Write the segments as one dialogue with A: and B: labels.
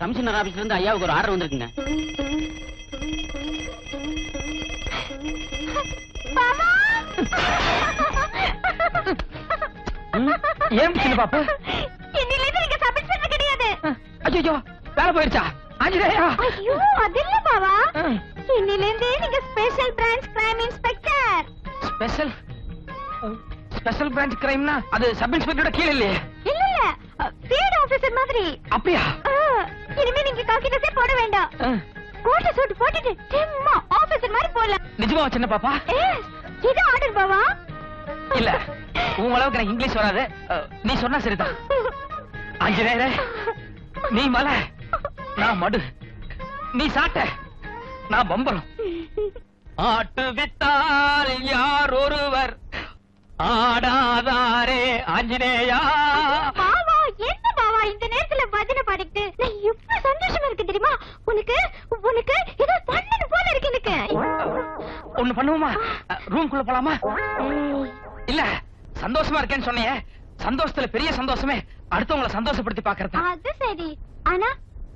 A: Commissioner ஆபீஸ்ல இருந்து ஐயாவுக்கு ஒரு ஆர்டர் வந்திருக்குங்க.
B: ஏன் சின்ன பாப்பா?
C: இன்னில இருந்து நீங்க சப் இன்ஸ்பெக்டர் கிடையாது.
B: ஐயோ வேலை போயிடுச்சா? ஆஞ்சநேயா!
C: ஐயோ அது இல்ல பாவா. இன்னில இருந்து நீங்க special branch crime inspector.
B: Special branch கிரைம்னா அது சப் இன்ஸ்பெக்டரோட கீழ இல்லையே?
C: இல்ல இல்ல, ஃபீல்ட் ஆபீசர் மாதிரி.
B: அப்படியா?
C: இனிமே நீங்க காக்கி ட்ரெஸ் போட வேண்டாம். கோட் சூட் போட்டுட்டு சும்மா ஆபீசர் மாதிரி போலாம்.
B: நிஜமா சின்ன பாப்பா?
C: இது ஆர்டர் பாவா.
B: இல்ல உன் அளவுக்கு எனக்கு இங்கிலீஷ் வராது. நீ சொன்னா சரிதான். ஆஞ்சநேயரே, நீ மலை, நான் மடு, நீ சாட்ட, நான் பம்பரம். ஆட்டு வித்தால் யார் ஒருவர் ஆடாதாரே ஆஞ்சநேயா.
C: பாவா என்ன பாவா இந்த நேரத்துல பஜனை பாடிட்டு நான் எவ்வளவு சந்தோஷமா இருக்கு தெரியுமா? உனக்கு உனக்கு ஏதோ பண்ணணும் போல இருக்கு எனக்கு.
B: ஒண்ணு பண்ணுவோமா? ரூம்குள்ள போலாமா? இல்ல சந்தோஷமா இருக்கேன்னு சொன்னியே, சந்தோஷத்துல பெரிய சந்தோஷமே அடுத்தவங்களை சந்தோஷப்படுத்தி பாக்குறது.
C: அது சரி, ஆனா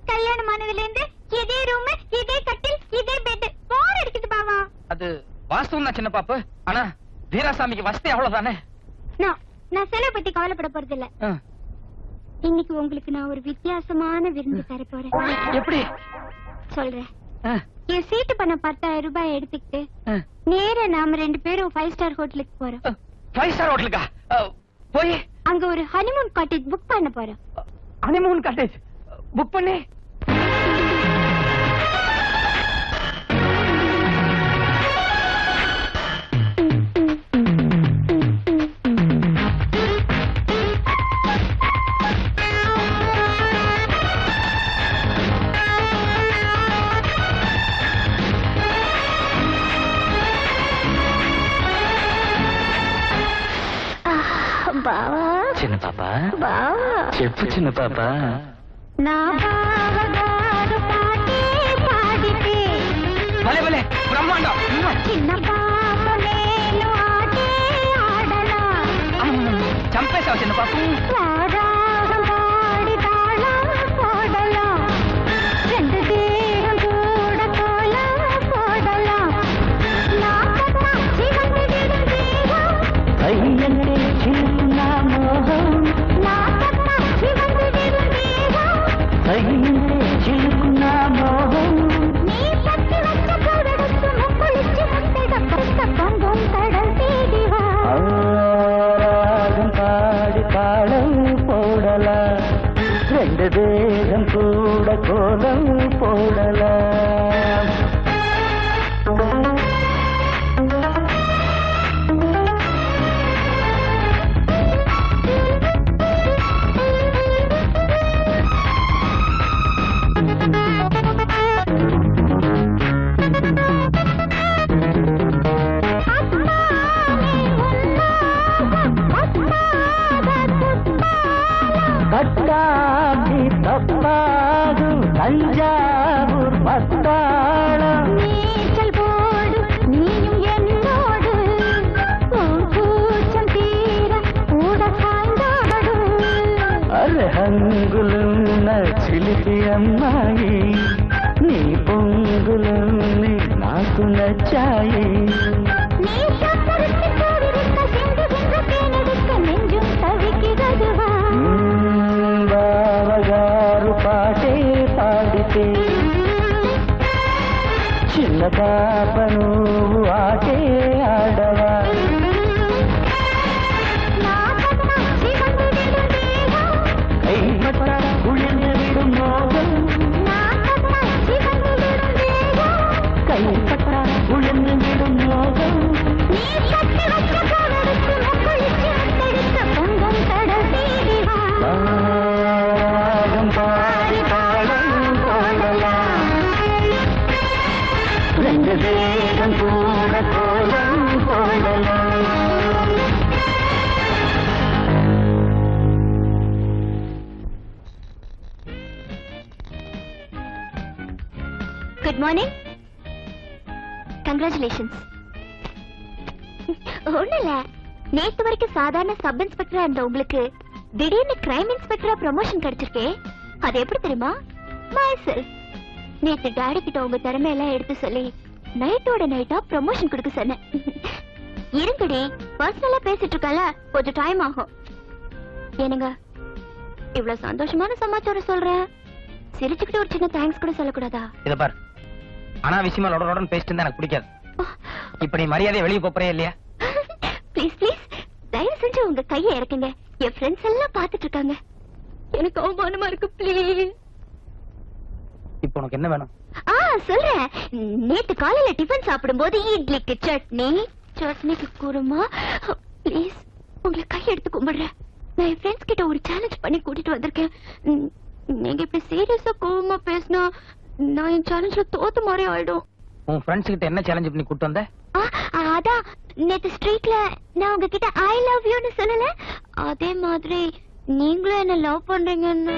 C: கல்யாணம் ஆனதுல இருந்து இதே ரூம், இதே கட்டில், இதே பெட், போர் அடிக்குது பாவா.
B: அது வாஸ்தவம் தான் சின்ன பாப்பு. ஆனா வீராசாமிக்கு வசதி அவ்வளவுதானே.
C: நான் செலவு பத்தி கவலைப்பட போறது இல்ல. இன்னைக்கு உங்களுக்கு நான் ஒரு வித்தியாசமான விருந்து தர போறேன்.
B: எப்படி
C: சொல்றேன். என் சீட்டு பண்ண 10,000 ரூபாய் எடுத்துக்கிட்டு நேரா நாம 2 பேரும் 5 ஸ்டார் ஹோட்டலுக்கு போறோம்.
B: 5 ஸ்டார் ஹோட்டலுக்கா? போய்
C: அங்க ஒரு ஹனிமூன் காட்டேஜ் புக் பண்ண போறோம்.
B: ஹனிமூன் காட்டேஜ் புக் பண்ணி
C: బావా
B: చిన్న పాప
C: బావా
B: చెప్పు చిన్న పాప.
C: నా బావగారు పాటే పాడితే
B: భలే భలే బ్రహ్మాండం.
C: చిన్న పాప నేను ఆటే ఆడలా.
B: చంపేశావు చిన్న పాప.
C: రారాగం పాడి తాళం పోడలా. రెండు దేహం కూడా కోలం పోడలా. నా కథ జీవంతి దేహం
B: అయ్యంటే చిన్న మోహం.
C: నా కథ జీవంతి దేహం
B: అయ్యంటే చిన్న మోహం.
C: நீ பத்தி வச்ச கவடத்து முக்குளிச்சு முத்தட பங்கும் கடல் தேடிவா.
B: ராகம் பாடி தாளம் போடலா. ரெண்டு தேகம் கூட கோலம் போடலா. பட்டாபி தப்பாது தஞ்சாவூர் பட்டாளம்.
C: நீச்சல் போடு நீயும் என்னோடு. கூச்சம் தீர கூட சாய்ந்தாடு.
B: అర్హంగులున్న చిలిపి అమ్మాయి, నీ పొంగులన్నీ నాకు నచ్చాయి.
C: நீ சத்தரித்து கோவிருக்க சிந்துகின்ற தேனெடுக்க நெஞ்சும் தவிக்கிறதுவா.
B: బావగారు పాటే పాడితే చిన్న పాప నువ్వు ఆటే ఆడవా. கைப்பட்ட குளிர்ந்து விடும் மோகம். கைப்பட்ட குளிர்ந்து விடும் மோகம். ராகம் பாடி பாடம் பாடலாம். ரெண்டு தேகம் கூட கோலம் போடலாம்.
C: Good morning. கங்க்ராச்சுலேஷன்ஸ். ஒண்ணு இல்ல, நேத்து வரைக்கும் சாதாரண சப் இன்ஸ்பெக்டரா இருந்த உங்களுக்கு திடீர்னு கிரைம் இன்ஸ்பெக்டரா ப்ரமோஷன் கிடைச்சிருக்கே, அது எப்படி தெரியுமா? myself. நேத்து டாடி கிட்ட உங்க திறமையெல்லாம் எடுத்து சொல்லி நைட்டோட நைட்டா ப்ரமோஷன் கொடுக்க சொன்னேன். இருங்கடி, பர்சனலா பேசிட்டு இருக்கல, கொஞ்சம் டைம் ஆகும். ஏனுங்க, இவ்வளவு சந்தோஷமான சமாச்சாரம் சொல்றேன், சிரிச்சுக்கிட்டு ஒரு சின்ன தேங்க்ஸ் கூட சொல்லக்கூடாதா?
B: இத பாரு, அனாவசியமா லொடலொடன்னு பேசிட்டு இருந்தா எனக்கு பிடிக்காது. இப்ப நீ மரியாதையா வெளியே போறே இல்லையா?
C: ப்ளீஸ் ப்ளீஸ், தயவு செஞ்சு உங்க கையை இறக்குங்க. என் ஃப்ரெண்ட்ஸ் எல்லாம் பாத்துட்டு இருக்காங்க, எனக்கு அவமானமா இருக்கு. ப்ளீஸ்.
B: இப்போ உனக்கு என்ன வேணும்?
C: சொல்றேன். நேத்து காலையில டிஃபன் சாப்பிடும்போது இட்லிக்கு சட்னி, சட்னிக்கு குருமா. ப்ளீஸ், உங்களை கை எடுத்து கும்பிடுறேன். நான் என் ஃப்ரெண்ட்ஸ் கிட்ட ஒரு சேலஞ்ச் பண்ணி கூட்டிட்டு வந்திருக்கேன். நீங்க இப்படி சீரியஸா கோவமா பேசினா நான் என் சேலஞ்ச்ல தோத்த மாதிரி ஆயிடும்.
B: உன் ஃப்ரெண்ட்ஸ் கிட்ட என்ன சேலஞ்ச் பண்ணி கூட்டு வந்த?
C: அதான் நேத்து ஸ்ட்ரீட்ல நான் உங்ககிட்ட ஐ லவ் யூன்னு சொல்லல, அதே மாதிரி நீங்களும் என்ன லவ் பண்றீங்கன்னு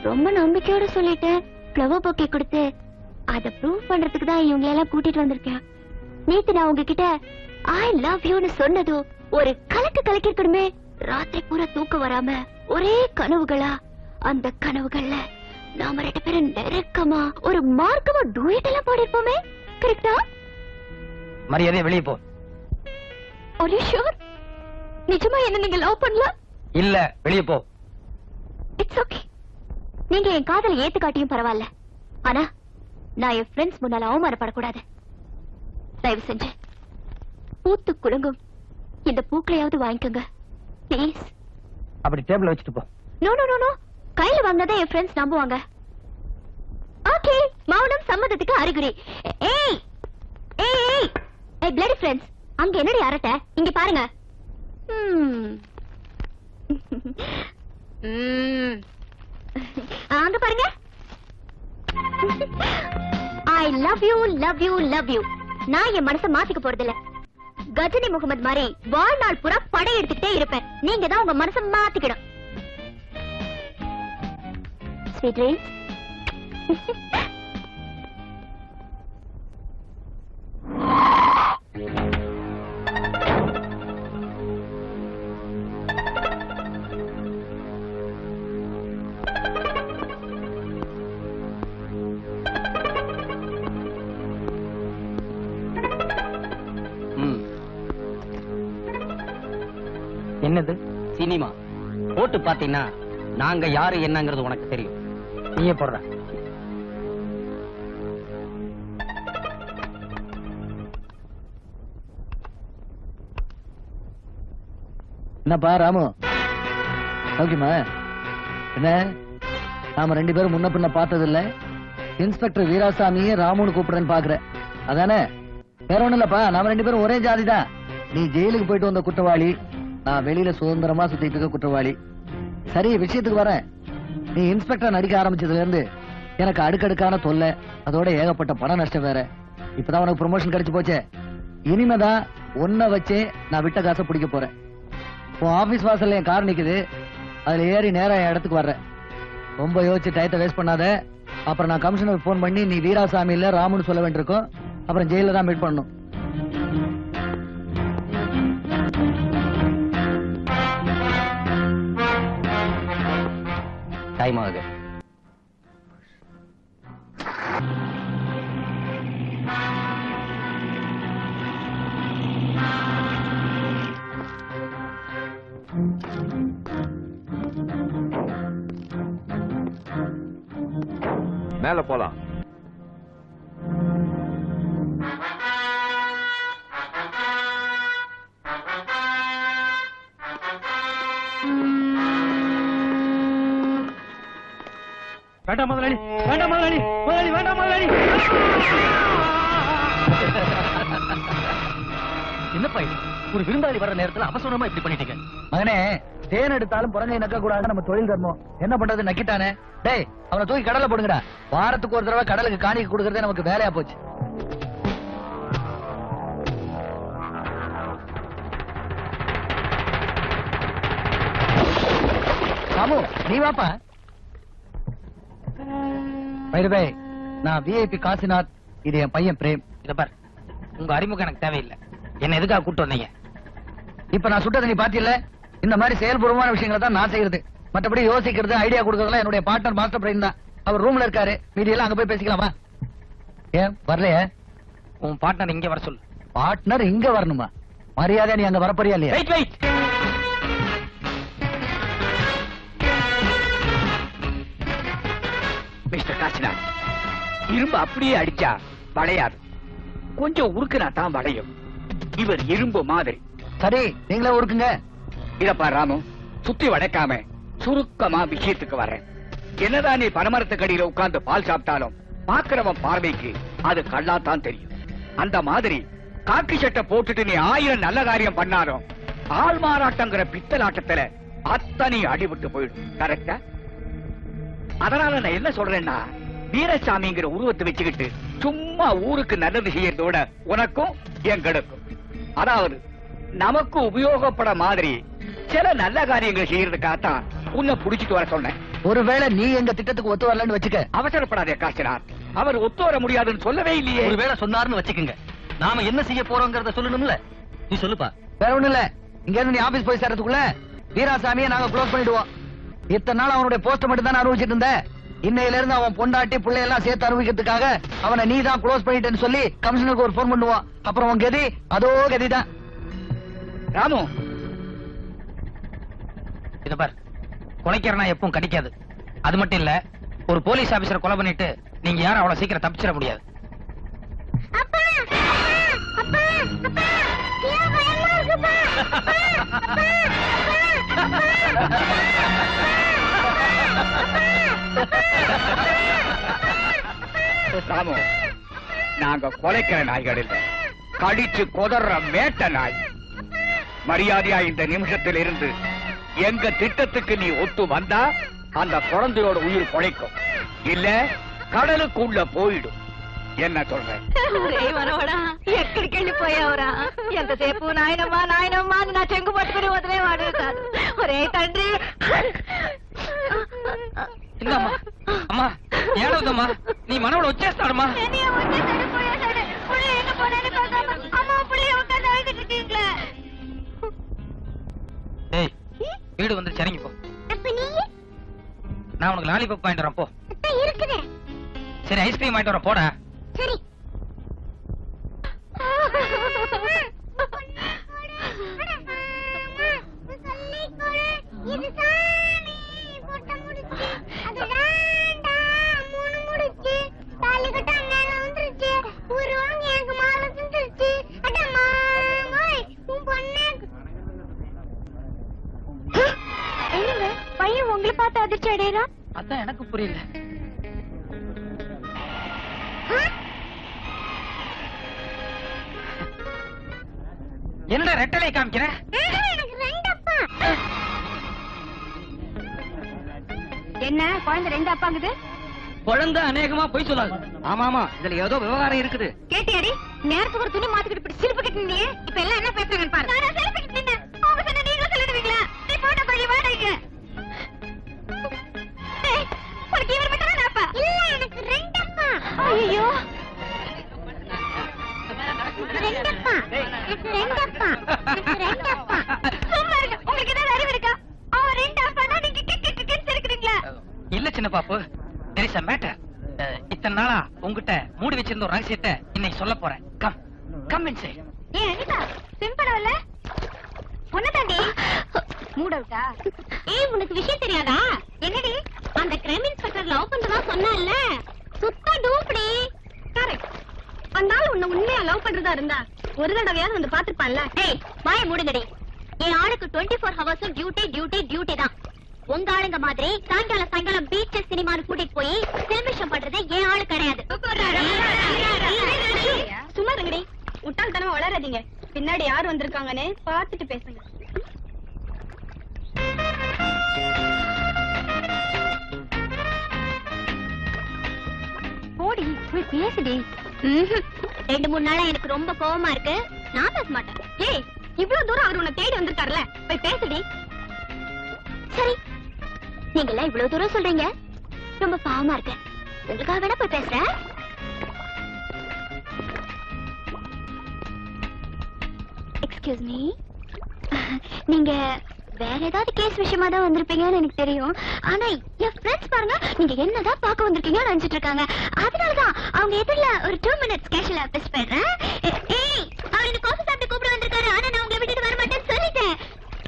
C: ரொம்ப நம்பிக்கையோட சொல்லிட்டேன். ஃப்ளவர் பொக்கே கொடுத்து அத ப்ரூவ் பண்றதுக்கு தான் இவங்களெல்லாம் கூட்டிட்டு வந்திருக்கேன். நேத்து நான் உங்ககிட்ட ஐ லவ் யூன்னு சொன்னதும் ஒரு கலக்கிருக்கணுமே. ராத்திரி பூரா தூக்கம் வராம ஒரே கனவுகளா. அந்த கனவுகள்ல நாம 2 பேரும் நெருக்கமா ஒரு மார்க்கமா டூயட் எல்லாம் பாடிருப்போமே. கரெக்டா?
B: மரியாதையா வெளியே போ.
C: Are you sure? நிஜமா என்ன நீங்க லவ் பண்ணல?
B: இல்ல, வெளியே போ.
C: It's okay. நீங்க என் காதலை ஏத்து காட்டியும் பரவாயில்ல, ஆனா நான் என் ஃப்ரெண்ட்ஸ் முன்னால அவமானப்படக்கூடாது. தயவு செஞ்சு பூத்து குலுங்கும் இந்த பூக்களையாவது வாங்கிக்கோங்க ப்ளீஸ்.
B: அப்படி டேபிள் வச்சுட்டு போ.
C: நோ நோ நோ நோ, கையில வாங்கினதை என் ஃப்ரெண்ட்ஸ் நம்புவாங்க. ஓகே, மௌனம் சம்மதத்துக்கு அறிகுறி. ஏய் ஏய் ஏய் ஏய் பிளடி ஃப்ரெண்ட்ஸ், அங்க என்னடி அரட்ட? இங்க பாருங்க. அங்க பாருங்க. I love you love you love you. நான் என் மனசை மாத்திக்க போறதில்ல. கஜினி முகமது மாதிரி வாழ்நாள் பூரா படை எடுத்துக்கிட்டே இருப்பேன். நீங்க தான் உங்க மனசை மாத்திக்கணும். Sweet dreams.
B: என்னது?
A: சினிமா போட்டு பாத்தீங்கன்னா நாங்க யாரு என்னங்கிறது உனக்கு தெரியும்.
B: நீயே போடுற.
D: என்னப்பா ராமு, ஓகேமா? என்ன, நாம 2 பேரும் முன்ன பின்ன பார்த்தது இல்ல. இன்ஸ்பெக்டர் வீராசாமியே ராமுன்னு கூப்பிடுறேன்னு பாக்குறேன், அதானே? வேற ஒண்ணும் இல்லப்பா, நாம 2 பேரும் ஒரே ஜாதி தான். நீ ஜெயிலுக்கு போயிட்டு வந்த குற்றவாளி, நான் வெளியில சுதந்திரமா சுத்திட்டு இருக்க குற்றவாளி. சரி, விஷயத்துக்கு வரேன். நீ இன்ஸ்பெக்டர் நடிக்க ஆரம்பிச்சதுல இருந்து எனக்கு அடுக்கடுக்கான தொல்லை, அதோட ஏகப்பட்ட பண நஷ்டம் வேற. இப்பதான் உனக்கு ப்ரொமோஷன் கிடைச்சு போச்சே, இனிமேதான் ஒன்ன வச்சே நான் விட்ட காசை பிடிக்க போறேன். உன் ஆபீஸ் வாசல்ல என் கார் நிக்குது, அதுல ஏறி நேரா என் இடத்துக்கு வர்றேன். ரொம்ப யோசிச்சு டயத்தை வேஸ்ட் பண்ணாத. அப்புறம் நான் கமிஷனர் போன் பண்ணி நீ வீராசாமி இல்ல ராமுன்னு சொல்ல வேண்டியிருக்கும். அப்புறம் ஜெயில தான் மீட் பண்ணணும்.
A: டைம் ஆகுது.
E: மேல போலாம்.
B: வேண்டாம் முதலாளி, வேண்டாம் முதலாளி, முதலாளி வேண்டாம் முதலாளி.
A: என்னப்பா இது? ஒரு விருந்தாளி வர நேரத்துல அவசரமா இப்படி பண்ணிட்டீங்க.
D: மகனே, தேன் எடுத்தாலும் புறங்கை நக்க கூடாது, நம்ம தொழில் தர்மம். என்ன பண்றது, நக்கிட்டானே. டேய், அவனை தூக்கி கடல்ல போடுங்கடா. வாரத்துக்கு ஒரு தடவை கடலுக்கு காணிக்க கொடுக்கறதே நமக்கு வேலையா போச்சு. ராமு, நீ வாப்பா. பை, நான் விஐபி காசிநாத், இது என் பையன் பிரேம்.
B: இத பாரு, உங்க அறிமுகம் எனக்கு தேவையில்லை. என்ன எதுக்காக கூட்டு வந்தீங்க?
D: இப்ப நான் சுட்டதை நீ பாத்தியில்ல? இந்த மாதிரி செயல்பூர்வமான விஷயங்களை தான் நான் செய்யறது. மற்றபடி யோசிக்கிறது, ஐடியா கொடுக்கறதுலாம் என்னுடைய பார்ட்னர் மாஸ்டர் பிரெயின் தான். அவர் ரூம்ல இருக்காரு, மீதி எல்லாம் அங்க போய் பேசிக்கலாமா? ஏன் வரலையே?
B: உன் பார்ட்னர் இங்க வர சொல்லு.
D: பார்ட்னர் இங்க வரணுமா? மரியாதை நீ அங்க வரப்போறியா இல்லையா?
B: Wait wait. மிஸ்டர் காசிநாத், இரும்பு அப்படியே அடிச்சா வளையாது, கொஞ்சம் உருக்குனா தான் வளையும். இவர் இரும்பு மாதிரி.
D: சரி, நீங்களே ஊருக்குங்க.
B: இதப்பா ராமு, சுத்தி வளைக்காம சுருக்கமா விஷயத்துக்கு வர்றேன். என்னதான் நீ பனமரத்துக்கடியில உட்கார்ந்து பால் சாப்பிட்டாலும் பாக்குறவன் பார்வைக்கு அது கல்லாத்தான் தெரியும். அந்த மாதிரி காக்கி சட்டை போட்டுட்டு நீ 1000 நல்ல காரியம் பண்ணாலும் ஆள் மாறாட்டங்கிற பித்தலாட்டத்துல அத்தனை அடிபட்டு போயிடும். கரெக்டா? அதனால நான் என்ன சொல்றேன்னா, வீரசாமிங்கிற உருவத்தை வச்சுக்கிட்டு சும்மா ஊருக்கு நல்லது செய்யறதோட உனக்கும் எங்களுக்கும், அதாவது நமக்கு உபயோகப்பட மாதிரி சில நல்ல காரியங்கள் செய்யறதுக்காகத்தான் உன்னை புடிச்சிட்டு வர சொன்னேன்.
D: ஒருவேளை நீ எங்க திட்டத்துக்கு ஒத்து வரலன்னு வச்சுக்க.
B: அவசரப்படாதே காசிநாத், அவர் ஒத்து வர முடியாதுன்னு சொல்லவே இல்லையே.
A: ஒருவேளை சொன்னாருன்னு வச்சுக்கோங்க, நாம என்ன செய்ய போறோங்கிறத சொல்லணும்ல. நீ சொல்லுப்பா.
D: வேற ஒண்ணு இல்ல, இங்க இருந்து நீ ஆபீஸ் போய் சேர்றதுக்குள்ள வீராசாமியை நாங்க க்ளோஸ் பண்ணிடுவோம். இத்தனை நாள் அவனுடைய போஸ்ட் மட்டும் தான் அனுபவிச்சுட்டு இருந்த. இன்னையில இருந்து அவன் பொண்டாட்டி பிள்ளை எல்லாம் சேர்த்து அனுபவிக்கிறதுக்காக அவனை நீ தான் க்ளோஸ் பண்ணிட்டேன்னு சொல்லி கமிஷனருக்கு ஒரு போன் பண்ணுவான். அப்புறம் உன் கதி அதோ கதிதான்.
B: ராமு, இத பார், கொலைக்கிறனா எப்பவும் கிடைக்காது. அது மட்டும் இல்ல, ஒரு போலீஸ் ஆபீசர் கொலை பண்ணிட்டு நீங்க யாரும் அவ்வளவு சீக்கிரம் தப்பிச்சிட முடியாது.
C: அப்பா அப்பா அப்பா ஏன் பயமா இருக்குப்பா?
B: ராமு, நாங்க கொலைக்கிற நாய்கள் இல்ல, கடிச்சு கொதற மேட்ட நாய். மரியாதையா இந்த நிமிஷத்தில் இருந்து எங்க திட்டத்துக்கு நீ ஒத்து வந்தா அந்த குழந்தையோட உயிர் பொழைக்கும், இல்ல கடலுக்குள்ள పోయిடும். என்ன சொல்றேன்?
C: మనవడా ఎక్కడికి వెళ్ళిపోయావురా? ఎంతసేపు నాయనమ్మా నాయనమ్మా అని నా చెంగు పట్టుకుని వదిలేవాడు కాదు. ఒరే తండ్రి.
B: ఇందమ్మా, అమ్మా ఏడవదమ్మా, నీ మనవడు వచ్చేస్తాడమ్మా. ஏய், வீடு வந்து சரிங்க போ. நான் உனக்கு லாலிபாப் வாங்கிட்டு வரேன் போ. சரி, ஐஸ்கிரீம் வாங்கிட்டு வரேன் போடா.
C: சரி. பையன் உங்களை பார்த்து அதிர்ச்சி அடையறா?
B: அதான் எனக்கு புரியல. என்னடா ரெட்டலை காமிக்கிற?
C: என்ன குழந்தை 2 அப்பாங்குது?
B: குழந்தை அநேகமா போய் சொல்லாது. ஆமா ஆமா, இதுல ஏதோ விவகாரம் இருக்குது.
C: கேட்டியாடி? நேரத்துக்கு ஒரு துணி மாத்திக்கிட்டு இப்படி சிரிப்பு கட்டினீங்க. இப்ப எல்லாம் என்ன பேசுறாங்கன்னு பாரு. நான் சிரிப்பு கட்டினேன். அவங்க சொன்ன நீங்க சொல்லிடுவீங்களா? நீ போட்ட பழி வாடகைங்க. ஏய், உனக்கு இவர் மட்டும் தான் அப்பா? இல்ல, எனக்கு 2 அப்பா. ஐயோ. 2 அப்பா. 2 அப்பா. 2 அப்பா. சும்மா இருங்க. உங்களுக்கு ஏதாவது அறிவு இருக்கா? அவன் 2 அப்பா நீங்க கிக்கிக்கின்னு சிரிக்கிறீங்களா?
B: இல்ல சின்ன பாப்பு, there is a matter. இத்தனை நாளா உங்ககிட்ட மூடி வச்சிருந்த ஒரு ரகசியத்தை இன்னைக்கு சொல்ல போறேன். Come come inside.
C: ஏய் அனிதா, சிம்பிளவல்ல? பொண்ணதாண்டி மூடவுட்டா? ஏய், உனக்கு விஷயம் தெரியாதா? என்னடி அந்த கிரைம் இன்ஸ்பெக்டர் லவ் பண்றதா சொன்னான்ல, சுத்த டூப்டி. கரெக்ட். அந்த ஆள் உன்னை உண்மையா லவ் பண்றதா இருந்தா ஒரு தடவையாவது வந்து பாத்துப்பான்ல. ஏய், வாயை மூடுங்கடி. என் ஆளுக்கு 24 ஹவர்ஸும் டியூட்டி டியூட்டி டியூட்டி தான். உங்க ஆளுங்க மாதிரி சாயங்காலம் பீச் சினிமான்னு கூட்டிட்டு போய் செலிபிரேஷன் பண்றது என் ஆளு கிடையாது. சும்மா இருங்கடி, முட்டாள்தனமா வளராதீங்க. பின்னாடி யார் வந்திருக்காங்கன்னு பாத்துட்டு பேசுங்க. போடி போய் பேசுடி. 2-3 நாளா எனக்கு ரொம்ப கோவமா இருக்கு. நான் பேச மாட்டேன். ஏய், இவ்வளவு தூரம் அவர் உன்னை தேடி வந்திருக்காருல, போய் பேசுடி. சரி, நீங்க எல்லாம் இவ்வளவு தூரம் சொல்றீங்க, ரொம்ப பாவமா இருக்கு. உங்களுக்காக வேணா போய் பேசுறேன். எக்ஸ்கியூஸ் மீ, நீங்க வேற ஏதாவது கேஸ் விஷயமா தான் வந்திருப்பீங்கன்னு எனக்கு தெரியும். ஆனா என் ஃப்ரெண்ட்ஸ் பாருங்க, நீங்க என்னதான் பார்க்க வந்திருக்கீங்கன்னு நினைச்சிட்டு இருக்காங்க. அதனாலதான் அவங்க எதிரில ஒரு 2 minutes கேஷுவலா பேஸ் பண்றேன். ஏய், அவர் இந்த காஃபி சாப்பிட்டு கூப்பிட வந்திருக்காரு. ஆனா நான் உங்களை விட்டுட்டு வர மாட்டேன்னு சொல்லிட்டேன்.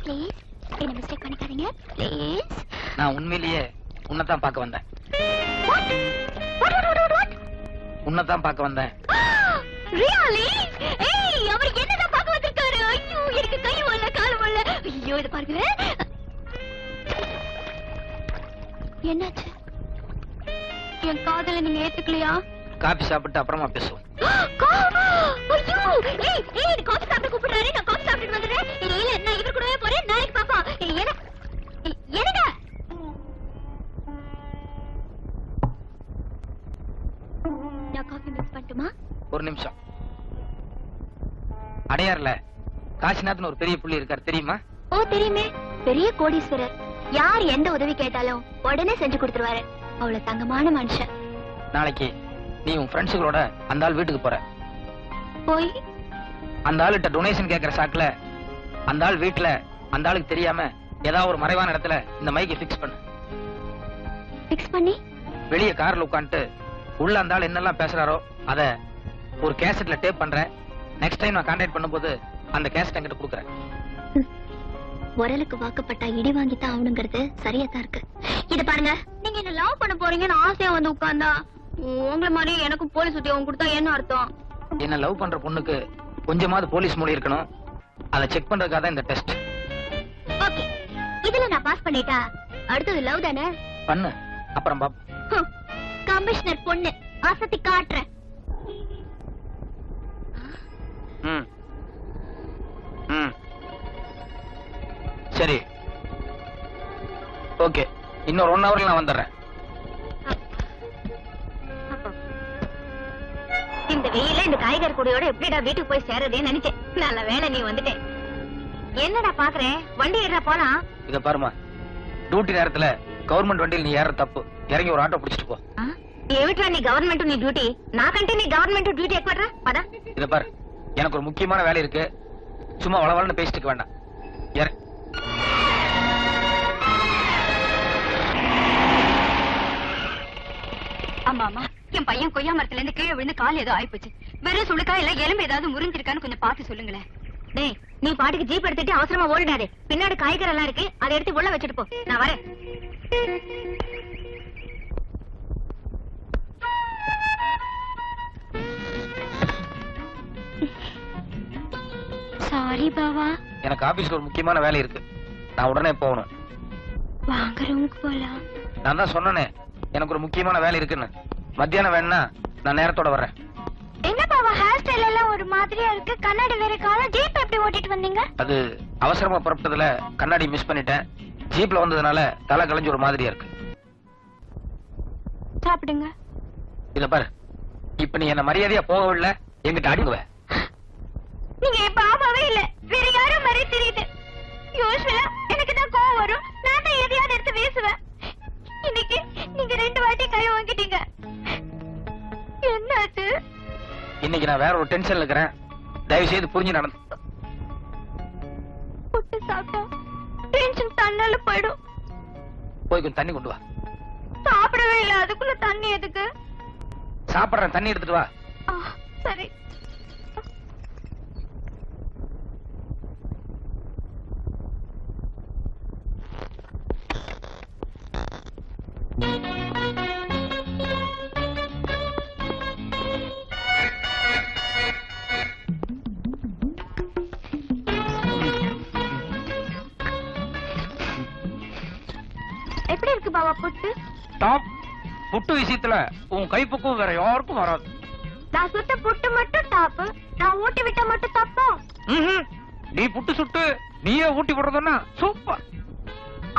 C: ப்ளீஸ் என்ன மிஸ்டேக் பண்ணிக்காதீங்க ப்ளீஸ்.
A: நான் உண்மையிலேயே உன்னைத்தான் பார்க்க வந்தேன். உன்னைத்தான் பார்க்க வந்தேன்.
C: ரியலி? ஏய், அவர் என்னதான் பார்க்க வந்திருக்காரு? ஐயோ, எனக்கு கை வரல, கால் வரல. ஐயோ, இத பாருங்க. என்னாச்சு? என் காதல நீங்க ஏத்துக்கலையா?
A: காபி சாப்பிட்டு அப்புறமா பேசுவோம்.
C: ஐயோ, ஏய், ஏய், காபி சாப்பிட்டு கூப்பிடுறாரு. நான் காபி சாப்பிட்டு வந்துடுறேன். இல்ல, நான் இவர் கூடவே போறேன். நாளைக்கு பாப்போம். என்னங்க? நான் காபி மிக்ஸ் பண்ணட்டுமா?
A: ஒரு நிமிஷம். அடையார்ல காசிநாத்னு ஒரு பெரிய புள்ளி இருக்காரு, தெரியுமா?
C: ஓ, தெரியுமே. பெரிய கோடீஸ்வரர். யார் எந்த உதவி கேட்டாலும் உடனே செஞ்சு கொடுத்துருவாரு. அவ்வளவு தங்கமான மனுஷன்.
A: நாளைக்கு நீ உன் ஃப்ரெண்ட்ஸுகளோட அந்த ஆள் வீட்டுக்கு போற.
C: போய்
A: அந்த ஆளுகிட்ட டொனேஷன் கேட்கற சாக்குல அந்த ஆள் வீட்டுல அந்த ஆளுக்கு தெரியாம ஏதாவது ஒரு மறைவான இடத்துல இந்த மைக்கை பிக்ஸ் பண்ணு.
C: பிக்ஸ் பண்ணி
A: வெளியே கார்ல உட்காந்துட்டு உள்ள அந்த ஆள் என்னெல்லாம் பேசுறாரோ அத ஒரு கேசட்ல டேப் பண்றேன். நெக்ஸ்ட் டைம் நான் கான்டாக்ட் பண்ணும்போது அந்த கேசட் என்கிட்ட கொடுக்குறேன்.
C: உரலுக்கு வாக்கப்பட்டா இடி வாங்கித்தான் ஆகணுங்கிறது சரியா தான் இருக்கு. இத பாருங்க, நீங்க என்ன லவ் பண்ண போறீங்கன்னு ஆசையா வந்து உட்கார்ந்தா உங்களை மாதிரி எனக்கும் போலீஸ் உத்தியோகம் கொடுத்தா என்ன அர்த்தம்?
A: என்ன லவ் பண்ற பொண்ணுக்கு கொஞ்சமாவது போலீஸ் மொழி இருக்கணும். அதை செக் பண்றதுக்காக தான் இந்த டெஸ்ட்.
C: ஓகே, இதுல நான் பாஸ் பண்ணிட்டா அடுத்தது லவ் தானே?
A: பண்ணு, அப்புறம் பாப்.
C: கமிஷனர் பொண்ணு அசத்தி காட்டுறேன்.
A: ம் ம் சரி, ஓகே. இன்னொரு 1 ஹவர்ல நான் வந்துடுறேன்.
C: இந்த வெயில இந்த காய்கறி கூடையோட எப்படிடா வீட்டுக்கு போய் சேரதேன்னு நினைச்சேன். நல்ல வேலை நீ வந்துட்டேன். என்னடா பாக்குறேன், வண்டி ஏறா போலாம்.
A: இத பாருமா, டியூட்டி நேரத்துல கவர்மெண்ட் வண்டியில் நீ ஏற தப்பு. இறங்கி ஒரு ஆட்டோ பிடிச்சிட்டு போ.
C: ఏమిట్రా నీ గవర్నమెంట్ నీ డ్యూటీ? నాకంటే నీ గవర్నమెంట్ డ్యూటీ ఎక్కువరా? పద.
A: இத பாரு, எனக்கு ஒரு முக்கியமான வேலை இருக்கு. சும்மா வளவளன்னு பேசிட்டு இருக்க வேண்டாம். ஏற.
C: ஆமா ஆமா, என் பையன் கொய்யா மரத்துல இருந்து கீழே விழுந்து கால் ஏதோ ஆயிப்போச்சு. வெறும் சுளுக்கா இல்ல எலும்பு ஏதாவது முறிஞ்சிருக்கான்னு கொஞ்சம் பார்த்து சொல்லுங்களேன். டேய், நீ பாட்டுக்கு ஜீப் எடுத்துட்டு அவசரமா ஓடிடாதே. பின்னாடி காய்கறி எல்லாம் இருக்கு, அதை எடுத்து உள்ள வச்சுட்டு போ. நான் வரேன். சாரி பாவா.
A: எனக்கு ஆபீஸ்ல ஒரு முக்கியமான வேலை இருக்கு. நான் உடனே போகணும்.
C: வாங்க ரூமுக்கு போலாம்.
A: நான் தான் சொன்னனே எனக்கு ஒரு முக்கியமான வேலை இருக்குன்னு. மத்தியானம் வேணா நான் நேரத்தோட வர்றேன்.
C: என்ன பாவா, ஹேர் ஸ்டைல் எல்லாம் ஒரு மாதிரியா இருக்கு. கண்ணாடி வேற காணோம். ஜீப் எப்படி ஓட்டிட்டு வந்தீங்க?
A: அது அவசரமா புறப்பட்டதுல கண்ணாடி மிஸ் பண்ணிட்டேன். ஜீப்ல வந்ததுனால தலை கலைஞ்சு ஒரு மாதிரியா இருக்கு.
C: சாப்பிடுங்க.
A: இத பாரு, இப்ப நீ என்ன மரியாதையா போகவில்லை எங்கிட்ட அடிங்குவ.
C: நீங்க பாபாவே இல்ல, வேற யாரும் மாதிரி தெரியுது. யூசுவலா எனக்கு தான் கோவம் வரும். நான் தான் எதையாவது எடுத்து வீசுவேன். இன்னைக்கு நீங்க 2 வாட்டி கை வாங்கிட்டீங்க. என்னாச்சு?
A: இன்னைக்கு நான் வேற ஒரு டென்ஷன்ல இருக்கிறேன். தயவு செய்து புரிஞ்சு நடந்து.
C: புட்டு சாப்பிட்டா டென்ஷன் தன்னால போயிடும்.
A: போய் கொஞ்சம் தண்ணி கொண்டு வா.
C: சாப்பிடவே இல்ல, அதுக்குள்ள தண்ணி எதுக்கு?
A: சாப்பிடுறேன், தண்ணி எடுத்துட்டு வா.
C: சரி. எப்படி இருக்கு பாவா புட்டு?
A: டாப். புட்டு விஷயத்துல உன் கைப்பக்குவம் வேற யாருக்கும் வராது.
C: நான் சுட்ட புட்டு மட்டும் டாப்பு, நான் ஊட்டி விட்ட மட்டும் தப்பா?
A: நீ புட்டு சுட்டு நீயே ஊட்டி விடுறதுன்னா சூப்பர்.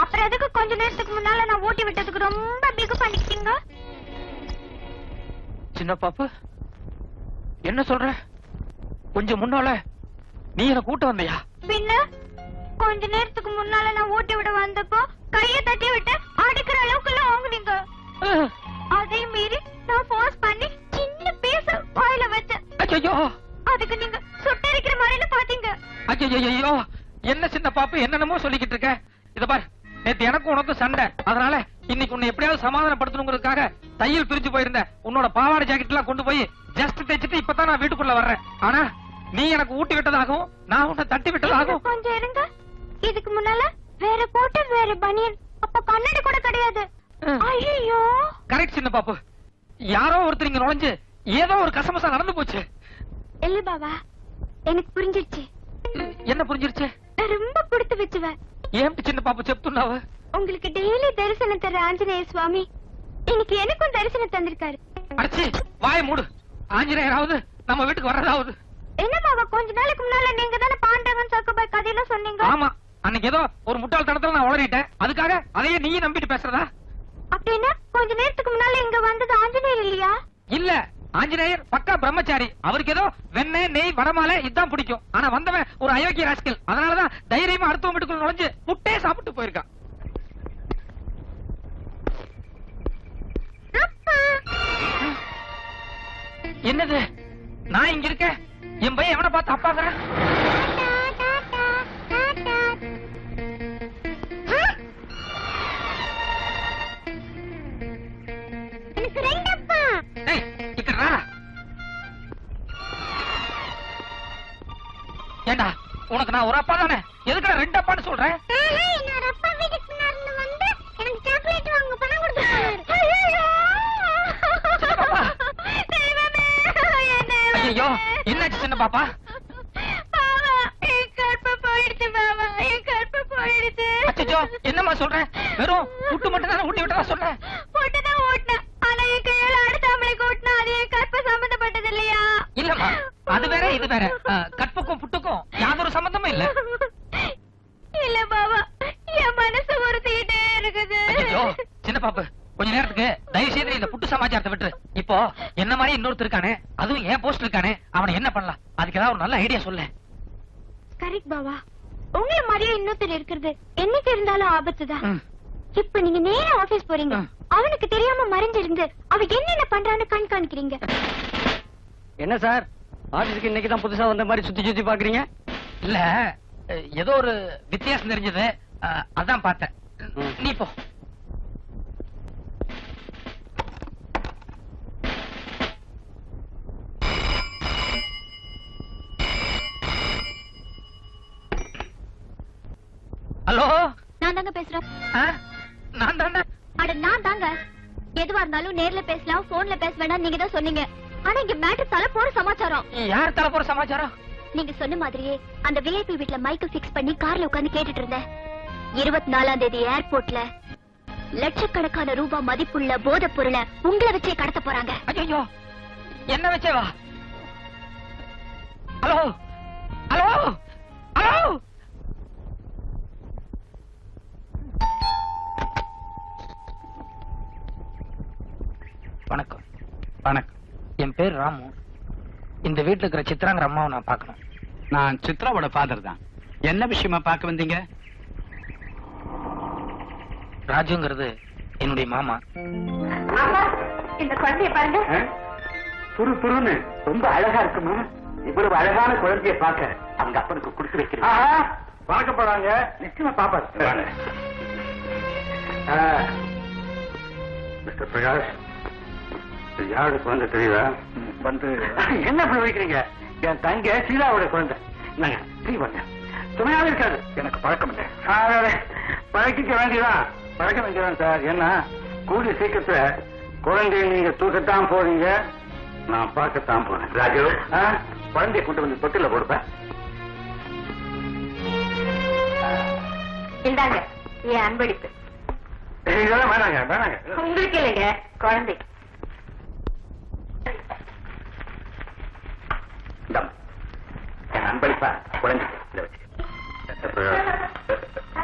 C: அப்புறம் எதுக்கு கொஞ்ச நேரத்துக்கு முன்னால நான் ஊட்டி விட்டதுக்கு ரொம்ப பிகு பண்ணிக்கிட்டீங்க?
A: சின்ன பாப்பு, என்ன சொல்ற? கொஞ்சம் முன்னால நீ என்ன கூட்ட வந்தியா?
C: பின்ன கொஞ்ச நேரத்துக்கு முன்னால நான் ஊட்டி விட வந்தப்போ கைய தட்டி விட்டு அடிக்கிற அளவுக்கு எல்லாம் வாங்குனீங்க. அதே மீறி நான் ஃபோர்ஸ் பண்ணி சின்ன பீஸ் வாயில வச்சேன்.
A: ஐயோ,
C: அதுக்கு நீங்க சுட்டரிக்கிற மாதிரில பாத்தீங்க.
A: ஐயோ, என்ன சின்ன பாப்பு என்னென்னமோ சொல்லிக்கிட்டு இருக்க? இத பாரு, நேத்து எனக்கும் உனக்கும் சண்டை. அதனால இன்னைக்கு உன்னை எப்படியாவது சமாதானப்படுத்தணுங்கிறதுக்காக தையல் பிரிஞ்சு போயிருந்த உன்னோட பாவாடை ஜாக்கெட் எல்லாம் கொண்டு போய் ஜஸ்ட் தைச்சிட்டு இப்பதான் நான் வீட்டுக்குள்ள வர்றேன். ஆனா நீ எனக்கு ஊட்டி விட்டதாகவும் நான் உன்னை தட்டி விட்டதாகவும்.
C: கொஞ்சம் இருங்க. இதுக்கு முன்னால வேற போட்டு வேற பனியன், அப்ப கண்ணாடி கூட கிடையாது. ஐயோ,
A: கரெக்ட் சின்ன பாப்பு. யாரோ ஒருத்தர் இங்க நுழைஞ்சு ஏதோ ஒரு கசமசா நடந்து போச்சு.
C: இல்ல பாபா, எனக்கு புரிஞ்சிருச்சு.
A: என்ன புரிஞ்சிருச்சு?
C: நான் ரொம்ப கொடுத்து வச்சுவேன்.
A: ஏன் சின்ன பாப்பு చెప్తున్నావు?
C: உங்களுக்கு டெய்லி தரிசனம் தர ஆஞ்சநேய சுவாமி இன்னைக்கு எனக்கும் தரிசனம் தந்திருக்காரு.
A: அடச்சி, வாயை மூடு. ஆஞ்சநேயராவது நம்ம வீட்டுக்கு வர்றதாவது.
C: என்ன பாபா, கொஞ்ச நாளைக்கு முன்னால நீங்க தானே பாண்டவன் சக்கபாய் கதையெல்லாம் சொன்னீங்க.
A: ஆமா, அன்னைக்கு ஏதோ ஒரு முட்டாள்தனத்துல நான் உளறிட்டேன். அதுக்காக அதையே நீயே நம்பிட்டு பேசுறதா?
C: அப்படின்னா கொஞ்ச நேரத்துக்கு முன்னால இங்க வந்தது ஆஞ்சநேயர் இல்லையா?
A: இல்ல, ஆஞ்சநேயர் பக்கா பிரம்மச்சாரி. அவருக்கு ஏதோ வெண்ணெய் நெய் வடமாலை இதான் பிடிக்கும். ஆனா வந்தவன் ஒரு அயோக்கிய ராஸ்கல். அதனாலதான் தைரியமா அடுத்த வீட்டுக்குள்ள நுழைஞ்சு முட்டையே சாப்பிட்டு போயிருக்கான். என்னது, நான் இங்க இருக்கேன், என் பையன் எவனை பார்த்து அப்பாக்குறேன்?
C: எனக்கு ரெண்டு அப்பா.
A: ஏய், இக்கறா. ஏண்டா, உனக்கு நான் ஒரு அப்பா தானே, எதுக்குடா ரெண்டு அப்பான்னு சொல்றேன்?
C: என்னோட அப்பா வீட்டுக்கு முன்னாடி வந்து எனக்கு சாக்லேட் வாங்க பணம் கொடுத்தாரு. ஐயோ,
A: ஐயோ, என்னாச்சு சின்ன பாப்பா? அச்சோ, என்னம்மா சொல்றேன்? வெறும் புட்டு மட்டும் தானே ஊட்டி விட்டதா சொன்னேன். இல்லம்மா, அது வேற இது வேற. கற்புக்கும் புட்டுக்கும் யாதொரு சம்பந்தமும் இல்ல.
C: இல்ல பாபா, என் மனசு உறுத்திக்கிட்டே இருக்குது.
A: ஐயோ, சின்ன பாப்பு, கொஞ்ச நேரத்துக்கு தயவு செய்து இந்த புட்டு சமாச்சாரத்தை விட்டு. இப்போ என்ன மாதிரி இன்னொருத்தர் இருக்கானே, அதுவும் ஏன் போஸ்ட் இருக்கானே, அவனை என்ன பண்ணலாம்? அதுக்கு ஏதாவது ஒரு நல்ல ஐடியா சொல்லு.
C: கரெக்ட் பாபா, உங்களை மாதிரியே இன்னொருத்தர் இருக்கிறது என்னைக்கு இருந்தாலும் ஆபத்துதான். இப்ப நீங்க நேரா ஆபீஸ் போறீங்க, அவனுக்கு தெரியாம மறைஞ்சிருந்து அவ என்னென்ன பண்றான்னு கண்காணிக்கிறீங்க.
B: என்ன சார், ஆபீஸ்க்கு இன்னைக்கு தான் புதுசா வந்த மாதிரி சுத்தி சுத்தி பாக்குறீங்க?
A: இல்ல, ஏதோ ஒரு வித்தியாசம் தெரிஞ்சது, அதான் பார்த்தேன். நீ போ. ஹலோ,
C: நான் தாங்க பேசுறேன்.
A: நான் தானே.
C: அட நான் தாங்க. எதுவா இருந்தாலும் நேர்ல பேசலாம், போன்ல பேச வேண்டாம் நீங்க தான் சொன்னீங்க. ஆனா இங்க மேட்டர் தலை போற சமாச்சாரம்.
A: யார் தலை போற சமாச்சாரம்?
C: நீங்க சொன்ன மாதிரியே அந்த விஐபி வீட்ல மைக்க பிக்ஸ் பண்ணி கார்ல உட்கார்ந்து கேட்டுட்டு இருந்தேன். 24ஆம் தேதி ஏர்போர்ட்ல லட்சக்கணக்கான ரூபாய் மதிப்புள்ள போதைப் பொருளை உங்களை வச்சே கடத்த போறாங்க.
A: ஐயோ, என்ன வச்சேவா? Hello hello hello. வணக்கம்.
B: வணக்கம்.
A: என் பேர் ராமு. இந்த வீட்டுல இருக்கிற சித்ராங்கிற அம்மாவை நான் பார்க்கணும்.
B: நான் சித்ராவோட ஃபாதர் தான். என்ன விஷயமா பார்க்க வந்தீங்க?
A: ராஜுங்கிறது என்னுடைய மாமா.
C: இந்த குழந்தைய பாருங்க.
B: புரு புருன்னு ரொம்ப அழகா இருக்குமா? இவ்வளவு அழகான குழந்தைய பார்க்க அவங்க அப்பனுக்கு கொடுத்து வைக்கிறேன். பார்க்க போறாங்க, நிச்சயமா பாப்பா. மிஸ்டர் பிரகாஷ், யாரோட குழந்தை தெரியுதா? வந்து என்ன இப்படி வைக்கிறீங்க? என் தங்க சீதாவோட குழந்தை. என்னங்க சீ பண்ண சுமையாவே இருக்காது. எனக்கு பழக்கம் இல்லை. பழக்கிக்க வேண்டியதான், பழக்க வேண்டியதான் சார். ஏன்னா கூடிய சீக்கிரத்துல குழந்தைய நீங்க தூக்கத்தான் போறீங்க, நான் பார்க்கத்தான் போறேன். ராஜு, குழந்தைய கொண்டு வந்து தொட்டில கொடுப்பேன்.
C: இந்தாங்க என் அன்பளிப்பு.
B: இதெல்லாம் வேணாங்க, வேணாங்க.
C: உங்களுக்கு இல்லைங்க, குழந்தை.
B: என் அன்பளிப்பா குழந்தை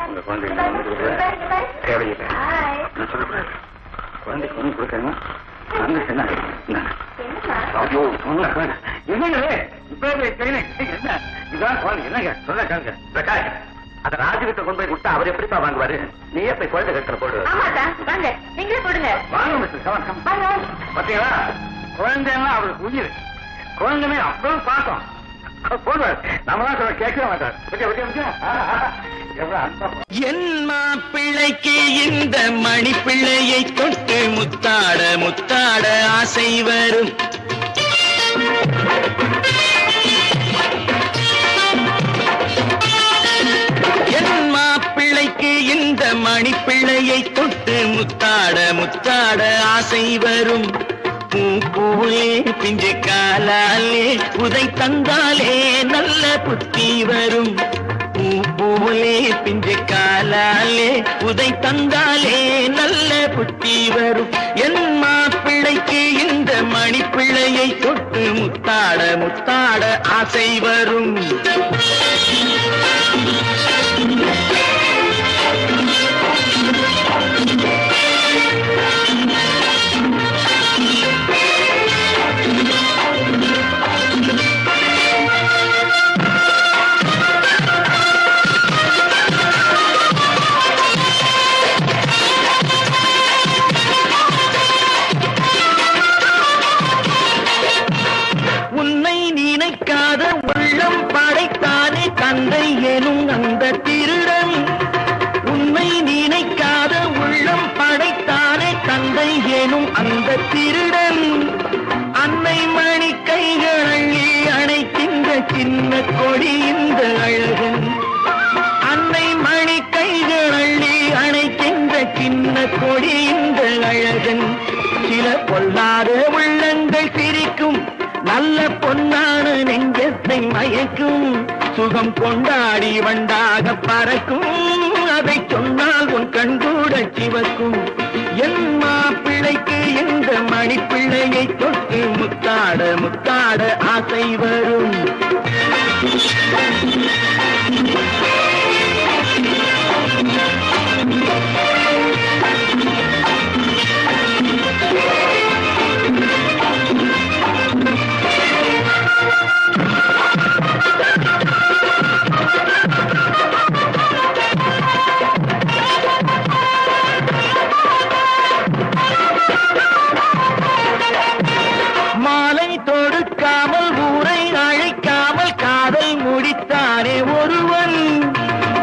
B: உங்க குழந்தைங்க தேவையில்லை. குழந்தைக்கு ஒண்ணு கொடுக்கணும். அத ராஜுகிட்ட கொண்டு போய் கொடுத்தா அவர் எப்படிப்பா வாங்குவாரு? நீயே போய் குழந்தை கட்டுற போடு.
C: நீங்களே போடுங்க.
B: வாங்க மிஸ்டர் கவனம். பாத்தீங்களா, குழந்தைன்னா அவருக்கு உயிர். குழந்தைமே அவ்வளவு பாசம். போடுவார் நம்ம தான் சொல்ல கேட்கவே மாட்டார்
F: என் மாப்பிள்ளைக்கு இந்த மணிப்பிள்ளையை தொட்டு முத்தாட முத்தாட ஆசை வரும். என் மாப்பிள்ளைக்கு இந்த மணிப்பிள்ளையை தொட்டு முத்தாட முத்தாட ஆசை வரும். பூ பூலே பிஞ்சு காலாலே உதை தந்தாலே நல்ல புத்தி வரும். பூ பூலே பிஞ்சு காலாலே உதை தந்தாலே நல்ல புத்தி வரும். என் மாப்பிள்ளைக்கு இந்த மணிப்பிள்ளையை தொட்டு முத்தாட முத்தாட ஆசை வரும். நினைக்காத உள்ளம் படைத்தானே தந்தை எனும் அந்த திருடன். உன்னை நினைக்காத உள்ளம் படைத்தானே தந்தை எனும் அந்த திருடன். அன்னை மணி கைகள் அள்ளி அணைக்கின்ற சின்ன கொடி இந்த அழகன். அன்னை மணி கைகள் அள்ளி அணைக்கின்ற சின்ன கொடி இந்த அழகன். சில பொல்லாத உள்ளங்கள் சிரிக்கும் நல்ல பொன்னான நெஞ்சத்தை மயக்கும். சுகம் கொண்டாடி வண்டாக பறக்கும். அதை சொன்னால் உன் கண்கூட சிவக்கும். என் மாப்பிள்ளைக்கு இந்த மணிப்பிள்ளையை தொட்டு முத்தாட முத்தாட ஆசை வரும். மாலை தொடுக்காமல் ஊரை அழைக்காமல் காதல் முடித்தானே ஒருவன்.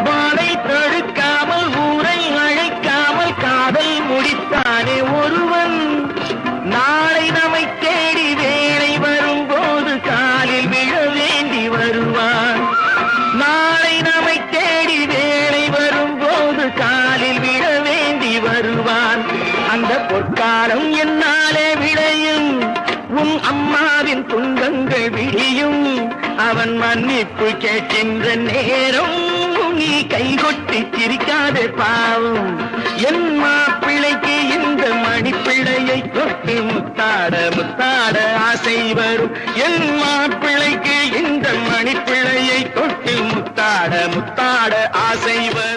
F: மாலை தொடுக்காமல் ஊரை அழைக்காமல் காதல் முடித்தானே ஒருவன். நாளை நம்மை தேடி வேலை வரும்போது காலில் விழ வேண்டி வருவான். நாளை நம்மை தேடி வேலை வரும்போது காலில் விழ வேண்டி வருவான். அந்த பொற்காலம் என்னாலே விளையும். உன் அம்மாவின் துன்பங்கள் விடியும். அவன் மன்னிப்பு கேட்கின்ற நேரம் நீ கைகொட்டி சிரிக்காதே பாவம். என் மாப்பிள்ளைக்கு இந்த மணிப்பிள்ளையை தொட்டு முத்தாட முத்தாட ஆசை வரும். என் மாப்பிள்ளைக்கு இந்த மணிப்பிள்ளையை தொட்டு முத்தாட முத்தாட ஆசை வரும்.